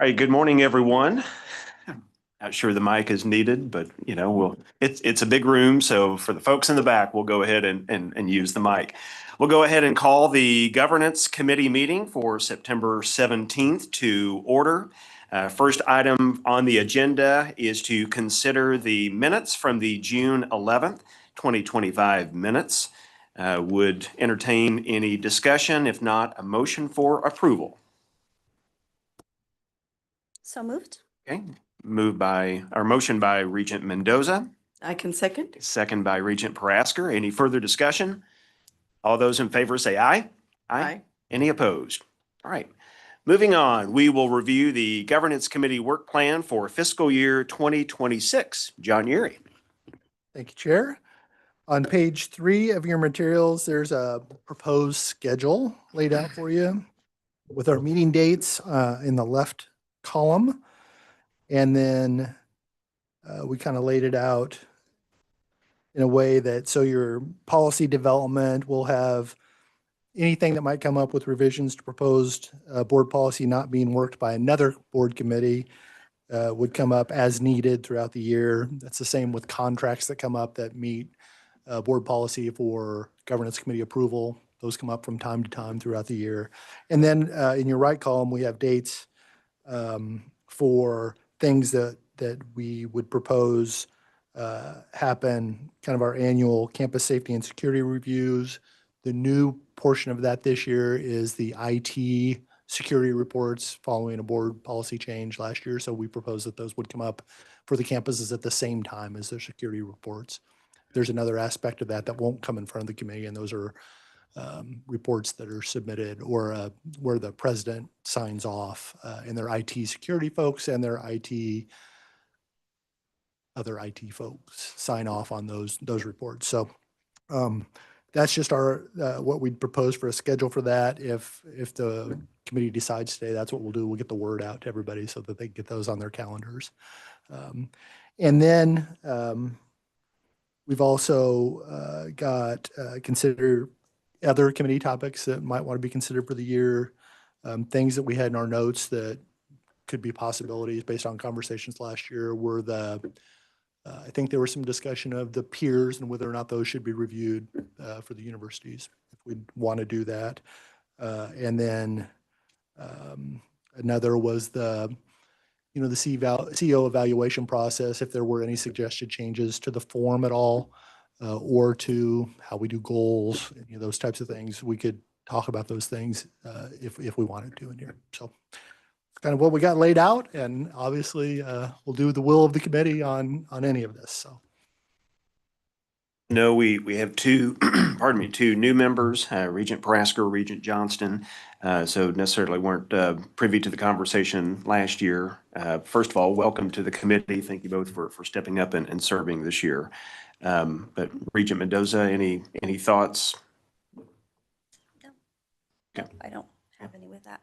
All right, good morning, everyone. Not sure the mic is needed, but it's a big room, so for the folks in the back, we'll go ahead and use the mic. We'll go ahead and call the Governance Committee meeting for September 17th to order. First item on the agenda is to consider the minutes from the June 11th, 2025 minutes. Would entertain any discussion, if not a motion for approval. So moved. Okay, motion by Regent Mendoza, I can second. second by Regent Parasker. Any further discussion? All those in favor say aye. Aye. Any opposed? All right. Moving on, we will review the Governance Committee work plan for fiscal year 2026. John Yeary. Thank you, Chair. On page 3 of your materials, there's a proposed schedule laid out for you with our meeting dates in the left column. And then we kind of laid it out in a way that so your policy development will have anything that might come up with revisions to proposed board policy not being worked by another board committee would come up as needed throughout the year. That's the same with contracts that come up that meet board policy for governance committee approval. Those come up from time to time throughout the year. And then in your right column, we have dates for things that we would propose happen, kind of our annual campus safety and security reviews. The new portion of that this year is the IT security reports following a board policy change last year. So we propose that those would come up for the campuses at the same time as their security reports. There's another aspect of that won't come in front of the committee, and those are reports that are submitted or where the president signs off and their IT security folks and their other IT folks sign off on those reports. So that's just our what we'd propose for a schedule for that. If the committee decides today, that's what we'll do. We'll get the word out to everybody so that they can get those on their calendars. And then we've also got consider other committee topics that might want to be considered for the year, things that we had in our notes that could be possibilities based on conversations last year were I think there was some discussion of the peers and whether or not those should be reviewed for the universities, if we'd want to do that. And then another was the CEO evaluation process, if there were any suggested changes to the form at all, or to how we do goals, those types of things. We could talk about those things if we wanted to in here. So it's kind of what we got laid out, and obviously we'll do the will of the committee on any of this. So. No, we have two, two new members, Regent Parasker, Regent Johnston. So necessarily weren't privy to the conversation last year. First of all, welcome to the committee. Thank you both for stepping up and serving this year. But Regent Mendoza, any thoughts? No. Okay. I don't have any with that.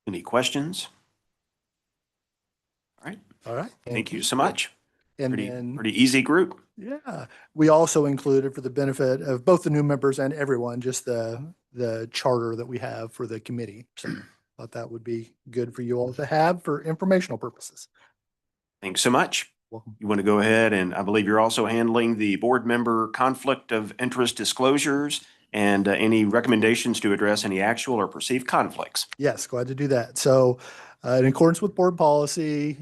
Any questions? All right. All right. Thank you so much. And pretty easy group. Yeah, we also included, for the benefit of both the new members and everyone, just the charter that we have for the committee. So I thought that would be good for you all to have for informational purposes. Thanks so much. Welcome. You want to go ahead, and I believe you're also handling the board member conflict of interest disclosures and any recommendations to address any actual or perceived conflicts. Yes, glad to do that. So in accordance with board policy,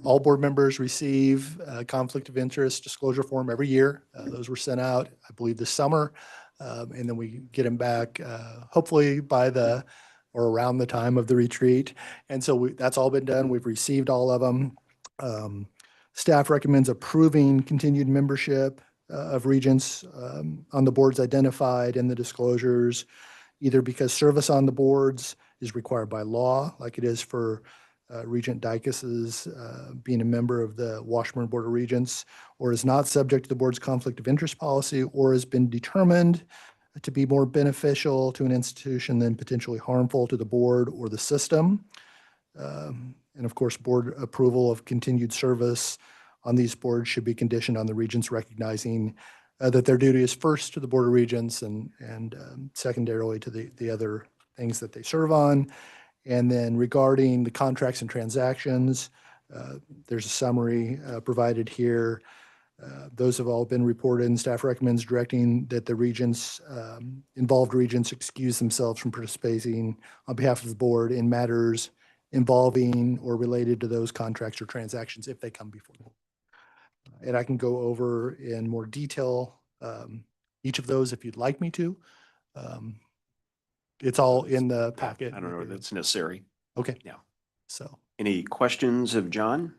all board members receive a conflict of interest disclosure form every year. Those were sent out, I believe, this summer. And then we get them back hopefully by or around the time of the retreat. And so that's all been done. We've received all of them. Staff recommends approving continued membership of regents on the boards identified in the disclosures, either because service on the boards is required by law, like it is for Regent Dykas's being a member of the Washburn Board of Regents, or is not subject to the board's conflict of interest policy, or has been determined to be more beneficial to an institution than potentially harmful to the board or the system. And of course, board approval of continued service on these boards should be conditioned on the regents recognizing that their duty is first to the Board of Regents and secondarily to the other things that they serve on. And then regarding the contracts and transactions, there's a summary provided here. Those have all been reported, and staff recommends directing that the regents, involved regents excuse themselves from participating on behalf of the board in matters involving or related to those contracts or transactions if they come before the board. And I can go over in more detail each of those if you'd like me to. It's all in the packet. I don't know if that's necessary. Okay. Yeah. So. Any questions of John?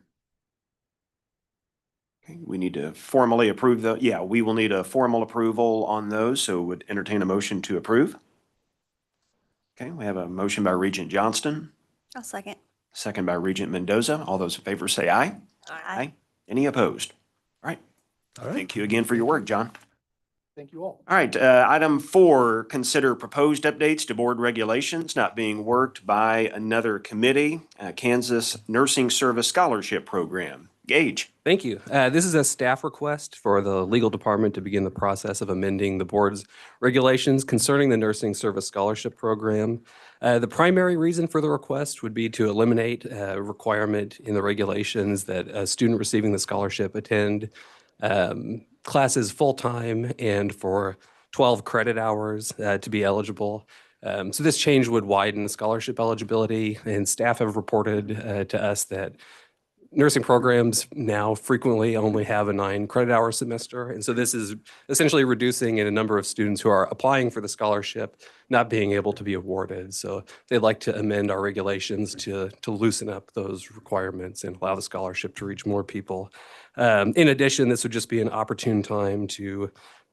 Okay, we need to formally approve we will need a formal approval on those, so would entertain a motion to approve. Okay, we have a motion by Regent Johnston, I'll second. second by Regent Mendoza. All those in favor say aye. Aye. Any opposed? All right. All right. Thank you again for your work, John. Thank you all. All right, item 4, consider proposed updates to board regulations not being worked by another committee, Kansas Nursing Service Scholarship Program. Gage. Thank you. This is a staff request for the legal department to begin the process of amending the board's regulations concerning the Nursing Service Scholarship Program. The primary reason for the request would be to eliminate a requirement in the regulations that a student receiving the scholarship attend classes full-time and for 12 credit hours to be eligible. So this change would widen scholarship eligibility, and staff have reported to us that nursing programs now frequently only have a 9 credit hour semester. And so this is essentially reducing in a number of students who are applying for the scholarship, not being able to be awarded. So they'd like to amend our regulations to loosen up those requirements and allow the scholarship to reach more people. In addition, this would just be an opportune time to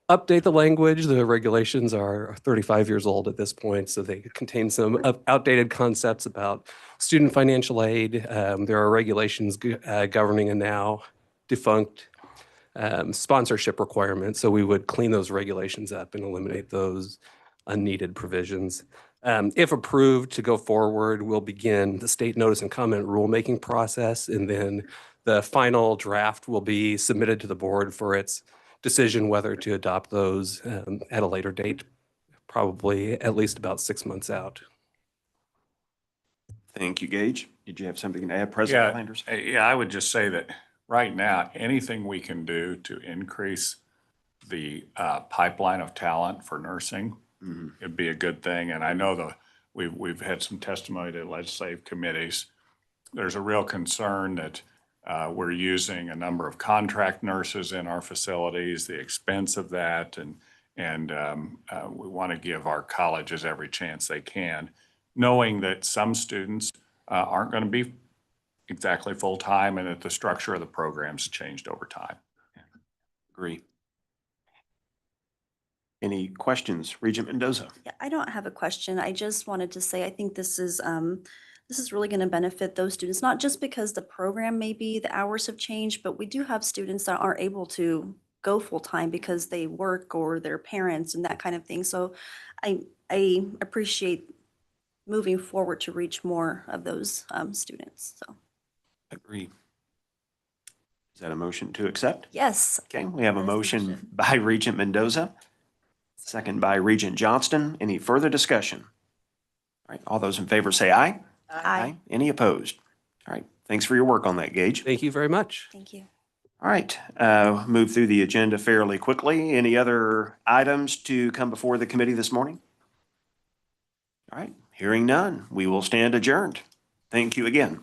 update the language. The regulations are 35 years old at this point, so they contain some outdated concepts about student financial aid. There are regulations governing a now defunct sponsorship requirement, so we would clean those regulations up and eliminate those unneeded provisions. If approved to go forward, we'll begin the state notice and comment rulemaking process, and then the final draft will be submitted to the board for its decision whether to adopt those at a later date, probably at least about 6 months out. Thank you, Gage. Did you have something to add, President Yeah, Landers? yeah, I would just say that right now, anything we can do to increase the pipeline of talent for nursing, it'd be a good thing. And I know we've had some testimony to legislative committees. There's a real concern that we're using a number of contract nurses in our facilities, the expense of that, and we want to give our colleges every chance they can, knowing that some students aren't going to be exactly full-time and that the structure of the program's changed over time. Agree. Any questions? Regent Mendoza. Yeah, I don't have a question. I just wanted to say, I think this is really going to benefit those students, not just because the program maybe the hours have changed, but we do have students that aren't able to go full-time because they work or their parents and that kind of thing. So I appreciate moving forward to reach more of those students. So Agree. Is that a motion to accept? yes. Okay, we have a That is the motion motion. by Regent Mendoza, second by Regent Johnston. Any further discussion? All right, all those in favor say aye. Aye. Any opposed? All right, thanks for your work on that, Gage. Thank you very much. Thank you. All right, move through the agenda fairly quickly. Any other items to come before the committee this morning? All right, hearing none, we will stand adjourned. Thank you again.